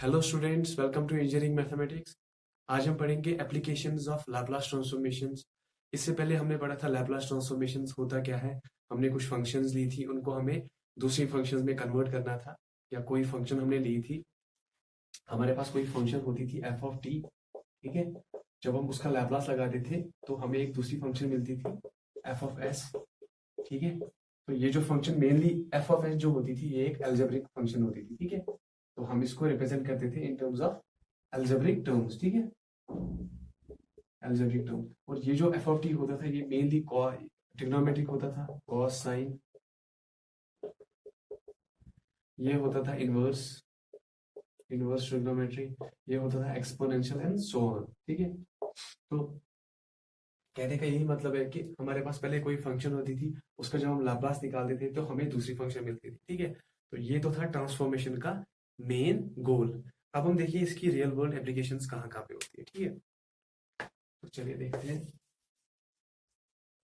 Hello students, welcome to engineering mathematics. आज हम पढ़ेंगे एप्लीकेशंस ऑफ लैपलास ट्रांसफॉर्मेशंस। इससे पहले हमने पढ़ा था लैपलास ट्रांसफॉर्मेशंस होता क्या है। हमने कुछ फंक्शंस ली थी, उनको हमें दूसरी फंक्शंस में कन्वर्ट करना था। या कोई फंक्शन हमने ली थी, हमारे पास कोई फंक्शन होती थी एफ ऑफ टी, ठीक है। जब हम उसका लैपलास लगाते थे तो हमें एक दूसरी फंक्शन मिलती थी एफ ऑफ एस, ठीक है। तो ये जो function mainly F of S जो होती थी, ये एक अलजेब्रिक फंक्शन होती थी, ठीक है। तो हम इसको रिप्रेजेंट करते थे in terms of algebraic terms, ठीक है, अलजेब्रिक टर्म। और ये जो एफ ऑफ टी होता था, ये मेनली ट्रिग्नोमेट्रिक होता था, कॉस साइन, ये होता था इनवर्स इनवर्स ट्रिग्नोमेट्री, ये होता था एक्सपोनेंशियल एंड सो ऑन, ठीक है। तो कहने का यही मतलब है कि हमारे पास पहले कोई फंक्शन होती थी, उसका जब हम लाप्लास निकालते थे तो हमें दूसरी फंक्शन मिलती थी, ठीक है। तो ये तो था ट्रांसफॉर्मेशन का मेन गोल। अब हम देखिए इसकी रियल वर्ल्ड एप्लीकेशंस कहाँ कहाँ पे होती है, ठीक है। तो चलिए देखते हैं।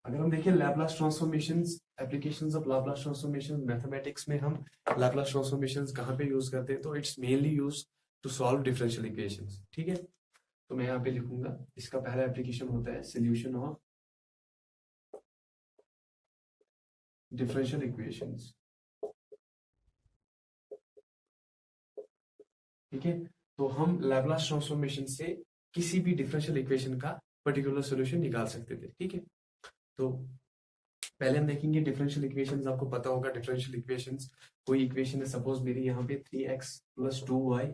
अगर हम देखिए Laplace transformations, applications of Laplace transformation mathematics में, हम लैपलास ट्रांसफॉर्मेशंस कहाँ पे यूज करते हैं, तो it's mainly use to solve differential equations, ठीक है। तो मैं यहाँ पे लिखूंगा, इसका पहला एप्लीकेशन होता है सॉल्यूशन ऑफ डिफरेंशियल इक्वेशंस, ठीक है। तो हम लैपलास ट्रांसफॉर्मेशन से किसी भी डिफरेंशियल इक्वेशन का पर्टिकुलर सॉल्यूशन निकाल सकते थे, ठीक है। तो पहले हम देखेंगे डिफरेंशियल इक्वेशंस। आपको पता होगा डिफरेंशियल इक्वेशंस, कोई इक्वेशन है, सपोज मेरी यहाँ पे 3x + 2y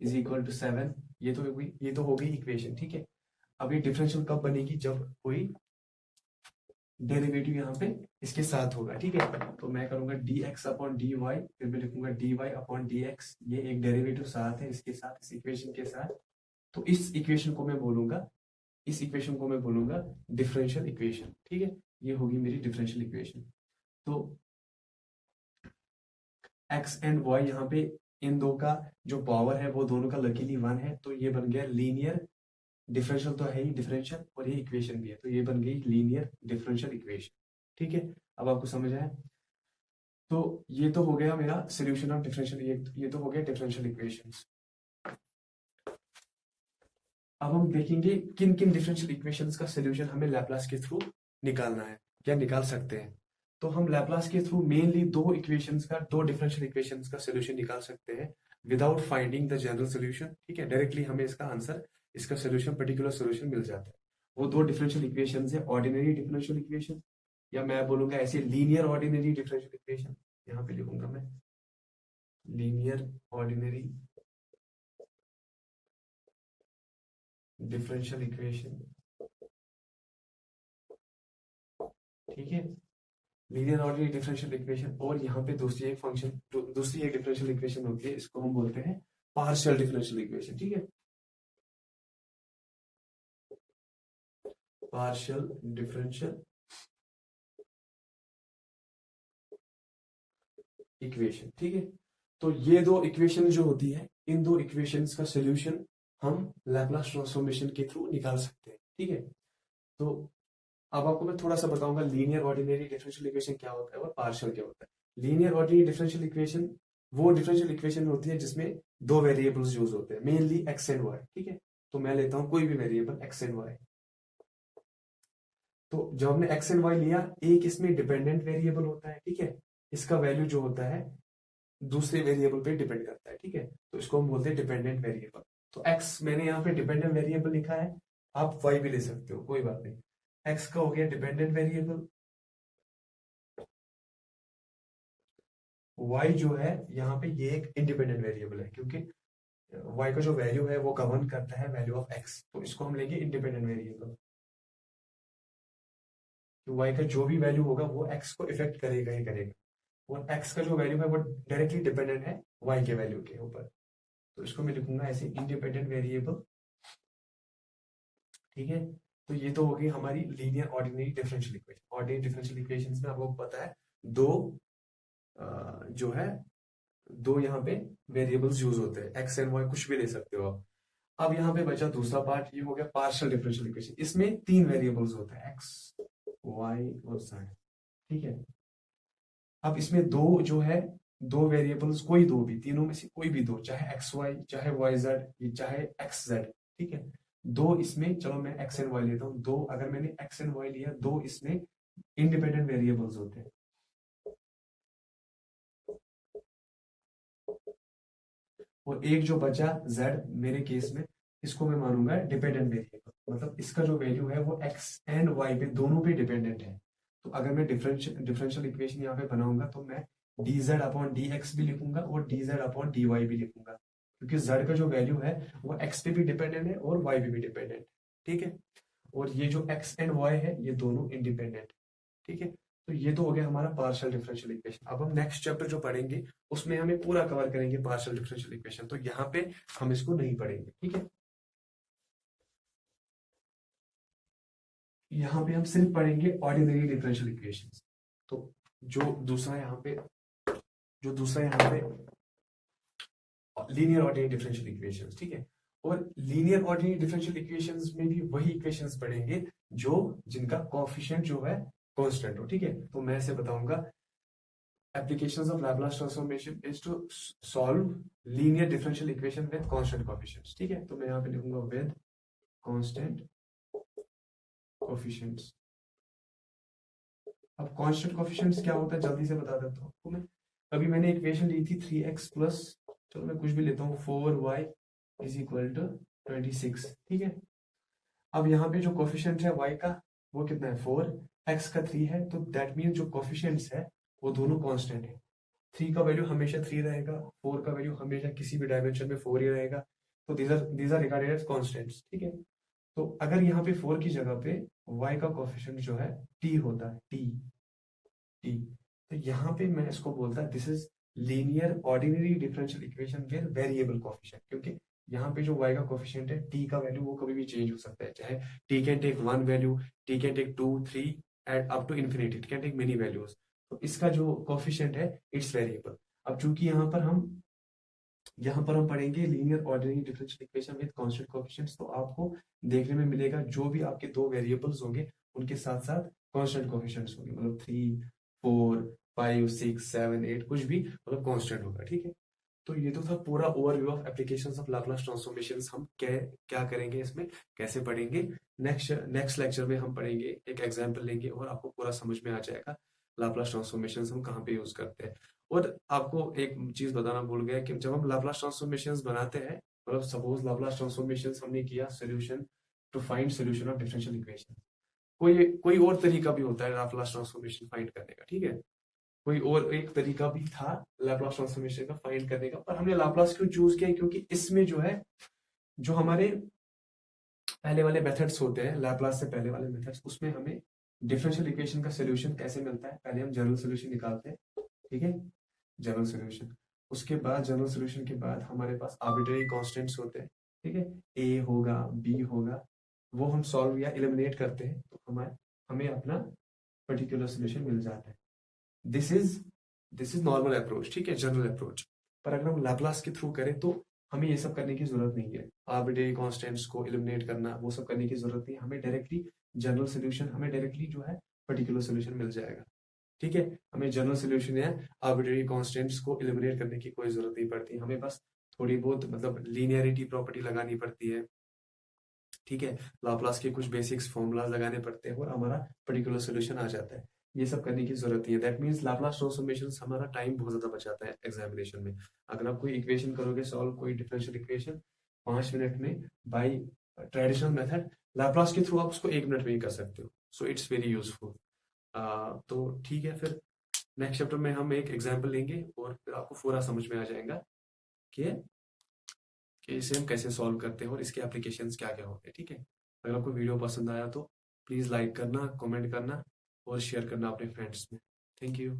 = 7, ये तो हो गई इक्वेशन, ठीक है। अब ये डिफरेंशियल कब बनेगी, जब कोई डेरिवेटिव यहाँ पे इसके साथ होगा, ठीक है। तो मैं करूंगा dx/dy, फिर मैं लिखूंगा dy/dx, ये एक डेरिवेटिव साथ है इसके साथ, इस इक्वेशन के साथ। तो इस इक्वेशन को मैं बोलूंगा डिफरेंशियल इक्वेशन, ठीक है। ये होगी मेरी डिफरेंशियल इक्वेशन। तो x एंड y यहाँ पे, इन दो का जो पावर है वो दोनों का लकीली 1 है, तो ये बन गया लीनियर डिफरेंशियल, तो है ही डिफरेंशियल, और ये इक्वेशन भी है, तो ये बन गई लीनियर डिफरेंशियल इक्वेशन, ठीक है। अब आपको समझ आया। तो ये तो हो गया मेरा सॉल्यूशन ऑफ डिफरेंशियल, ये तो हो गया डिफरेंशियल इक्वेशंस। अब हम देखेंगे किन किन डिफरेंशियल इक्वेशंस का सॉल्यूशन हमें लैपलास के थ्रू निकालना है, क्या निकाल सकते हैं। तो हम लैपलास के थ्रू मेनली दो डिफरेंशियल इक्वेशंस का सॉल्यूशन निकाल सकते हैं without finding the general solution, ठीक है। डायरेक्टली हमें इसका आंसर, इसका सॉल्यूशन, पर्टिकुलर सॉल्यूशन मिल जाता है। वो दो डिफरेंशियल इक्वेशंस है, ऑर्डिनरी डिफरेंशियल इक्वेशन, या मैं बोलूंगा ऐसे लीनियर ऑर्डिनरी डिफरेंशियल इक्वेशन, यहाँ पे लिखूंगा मैं लीनियर ऑर्डिनरी डिफरेंशियल इक्वेशन, ठीक है। लीनियर ऑर्डिनरी डिफरेंशियल इक्वेशन, और यहाँ पे दूसरी एक डिफरेंशियल इक्वेशन होती है, इसको हम बोलते हैं पार्शियल डिफरेंशियल इक्वेशन, ठीक है। पार्शियल डिफरेंशियल इक्वेशन, ठीक है। तो ये दो इक्वेशन जो होती है, इन दो इक्वेशंस का सॉल्यूशन हम लैपलास ट्रांसफॉर्मेशन के थ्रू निकाल सकते हैं, ठीक है। तो अब आपको मैं थोड़ा सा बताऊंगा लीनियर ऑर्डिनरी डिफरेंशियल इक्वेशन क्या होता है और पार्शियल क्या होता है। लीनियर ऑर्डिनरी डिफरेंशियल इक्वेशन वो डिफरेंशियल इक्वेशन होती है जिसमें दो वेरिएबल्स यूज होते हैं, मेनली एक्स एंड वाई, ठीक है। तो मैं लेता हूं कोई भी वेरिएबल एक्स एंड वाई। तो जब हमने एक्स एंड वाई लिया, एक इसमें डिपेंडेंट वेरिएबल होता है, ठीक है। इसका वैल्यू जो होता है दूसरे वेरिएबल पे डिपेंड करता है, ठीक है। तो इसको हम बोलते हैं डिपेंडेंट वेरिएबल। तो एक्स मैंने यहाँ पे डिपेंडेंट वेरिएबल लिखा है, आप वाई भी ले सकते हो, कोई बात नहीं। एक्स का हो गया डिपेंडेंट वेरिएबल, वाई जो है यहाँ पे ये एक इंडिपेंडेंट वेरिएबल है, क्योंकि वाई का जो वैल्यू है वो गवर्न करता है वैल्यू ऑफ एक्स, तो इसको हम लेंगे इंडिपेंडेंट वेरिएबल। तो वाई का जो भी वैल्यू होगा वो एक्स को इफेक्ट करेगा ही करेगा, और एक्स का जो वैल्यू है वो डायरेक्टली डिपेंडेंट है वाई के वैल्यू के ऊपर। तो इसको मैं लिखूंगा ऐसे इंडिपेंडेंट वेरिएबल, ठीक है। तो ये तो हो गई हमारी linear ordinary differential equation. Ordinary differential equations में आपको पता है दो जो है, दो यहाँ पे वेरिएबल्स यूज होते हैं, एक्स एंड वाई, कुछ भी ले सकते हो आप। अब यहाँ पे बचा दूसरा पार्ट, ये हो गया पार्शियल डिफरेंशियल इक्वेशन। इसमें तीन वेरिएबल्स होते हैं, एक्स, वाई और जेड, ठीक है। अब इसमें दो जो है दो वेरिएबल्स कोई दो भी, तीनों में से कोई भी दो, चाहे एक्स वाई, चाहे वाई जेड, चाहे एक्स जेड, ठीक है, दो इसमें, चलो मैं एक्स एंड वाई लेता हूँ, दो अगर मैंने एक्स एंड वाई लिया, दो इसमें इंडिपेंडेंट वेरिएबल्स होते हैं, और एक जो बचा z मेरे केस में, इसको मैं मानूंगा डिपेंडेंट वेरिएबल, मतलब इसका जो वैल्यू है वो x एंड y पे दोनों पे डिपेंडेंट है। तो अगर मैं डिफरेंशियल इक्वेशन यहाँ पे बनाऊंगा तो मैं dz अपॉन dx भी लिखूंगा और dz अपॉन dy भी लिखूंगा, क्योंकि z का जो वैल्यू है वो x पे भी डिपेंडेंट है और y पे भी डिपेंडेंट है, ठीक है, और ये जो x एंड y है ये दोनों इंडिपेंडेंट, ठीक है। तो ये तो हो गया हमारा पार्शियल डिफरेंशियल इक्वेशन। अब हम नेक्स्ट चैप्टर जो पढ़ेंगे उसमें हमें पूरा कवर करेंगे पार्शियल डिफरेंशियल इक्वेशन, तो यहाँ पे हम इसको नहीं पढ़ेंगे, ठीक है। यहाँ पे हम सिर्फ पढ़ेंगे ऑर्डिनरी डिफरेंशियल इक्वेशंस। तो जो दूसरा यहाँ पे लीनियर ऑर्डिनरी डिफरेंशियल इक्वेशंस, ठीक है, और लीनियर ऑर्डिनरी डिफरेंशियल इक्वेशंस में भी वही इक्वेशंस पढ़ेंगे जो जिनका कोएफिशिएंट जो है कांस्टेंट हो, ठीक है। तो मैं ऐसे बताऊंगा, applications of Laplace transformation is to solve linear differential equation with constant coefficients, ठीक है। तो मैं यहाँ पे लिखूंगा with constant coefficients। अब constant coefficients क्या होता है जल्दी से बता देता हूँ आपको मैं। अभी मैंने इक्वेशन ली थी 3x प्लस, चलो मैं कुछ भी लेता हूँ, 4y इज इक्वल टू 26, ठीक है। अब यहाँ पे जो कोफिशिएंट है y का वो कितना है 4, x का 3 है, तो दैट मीन जो कोफिशिएंट्स है वो दोनों कांस्टेंट है। 3 का वैल्यू हमेशा 3 रहेगा, 4 का वैल्यू हमेशा किसी भी डायमेंशन में 4 ही रहेगा, तो these are regarded as constants, ठीक है। तो अगर यहाँ पे 4 की जगह पे y का कोफिशिएंट जो है t होता है, t, तो यहाँ पे मैं इसको बोलता है this is linear ordinary differential equation with variable coefficient, क्योंकि यहाँ पे जो y का कोफिशिएंट है t का वैल्यू वो कभी भी चेंज हो सकता है, चाहे t can take 1 value, t can take 2 3 and up to infinity, it can take many values, तो इसका जो कोफिशिएंट है इट्स वेरिएबल। अब चूंकि यहाँ पर हम पढ़ेंगे linear ordinary differential equation with constant coefficients, तो आपको देखने में मिलेगा जो भी आपके दो वेरिएबल्स होंगे उनके साथ साथ कांस्टेंट कोफिशिएंट्स होंगे, मतलब 3 4 5 6 7 8 कुछ भी मतलब कांस्टेंट होगा, ठीक है। तो ये तो था पूरा overview of applications of Laplace transformations. हम क्या करेंगे इसमें, कैसे पढ़ेंगे, नेक्स्ट लेक्चर में हम पढ़ेंगे, एक एग्जांपल लेंगे और आपको पूरा समझ में आ जाएगा लाप्लास ट्रांसफॉर्मेशंस हम कहाँ पे यूज करते हैं। और आपको एक चीज बताना भूल गया कि जब हम लाप्लास ट्रांसफॉर्मेशंस बनाते हैं, मतलब सपोज लाप्लास ट्रांसफॉर्मेशंस हमने किया solution to find solution of differential equation, कोई और तरीका भी होता है लाप्लास ट्रांसफॉर्मेशन फाइंड करने का, ठीक है, कोई और एक तरीका भी था लाप्लास ट्रांसफॉर्मेशन का फाइंड करने का, पर हमने लाप्लास क्यों चूज किया, क्योंकि इसमें जो है जो हमारे पहले वाले मेथड्स होते हैं, लाप्लास से पहले वाले मेथड्स, उसमें हमें डिफरेंशियल इक्वेशन का सोल्यूशन कैसे मिलता है, पहले हम जनरल सोल्यूशन निकालते हैं, ठीक है, जनरल सोल्यूशन, उसके बाद जनरल सोल्यूशन के बाद हमारे पास आर्बिट्रेरी कांस्टेंट्स होते हैं, ठीक है, ए होगा बी होगा, वो हम सॉल्व या एलिमिनेट करते हैं तो हमें अपना पर्टिकुलर सोल्यूशन मिल जाता है। दिस इज नॉर्मल अप्रोच, ठीक है, जनरल अप्रोच। पर अगर हम लाप्लास के थ्रू करें तो हमें ये सब करने की जरूरत नहीं है, आर्बिट्रेरी कांस्टेंट्स को एलिमिनेट करना वो सब करने की जरूरत नहीं, हमें डायरेक्टली जनरल सोल्यूशन, हमें डायरेक्टली जो है पर्टिकुलर सोल्यूशन मिल जाएगा, ठीक है। हमें जनरल सोल्यूशन या आर्बिट्रेरी कांस्टेंट्स को एलिमिनेट करने की कोई जरूरत नहीं पड़ती, हमें बस थोड़ी बहुत मतलब लीनियरिटी प्रॉपर्टी लगानी पड़ती है, ठीक है, लाप्लास के कुछ बेसिक्स फॉर्मूलाज लगाने पड़ते हैं और हमारा पर्टिकुलर सोल्यूशन आ जाता है। ये सब करने की जरूरत नहीं है, दैट मींस लाप्लास ट्रांसफॉर्मेशन हमारा टाइम बहुत ज्यादा बचाता है एग्जामिनेशन में। अगर आप कोई इक्वेशन करोगे सॉल्व, कोई डिफरेंशियल इक्वेशन 5 मिनट में बाय ट्रेडिशनल मेथड, लाप्लास के थ्रू आप उसको 1 मिनट में ही कर सकते हो, सो इट्स वेरी यूजफुल। तो ठीक है, फिर नेक्स्ट चैप्टर में हम एक एग्जाम्पल लेंगे और फिर आपको पूरा समझ में आ जाएगा कि इसे हम कैसे सॉल्व करते हैं और इसके एप्लीकेशंस क्या क्या होते हैं, ठीक है। अगर आपको वीडियो पसंद आया तो प्लीज़ लाइक करना, कमेंट करना और शेयर करना अपने फ्रेंड्स में। Thank you.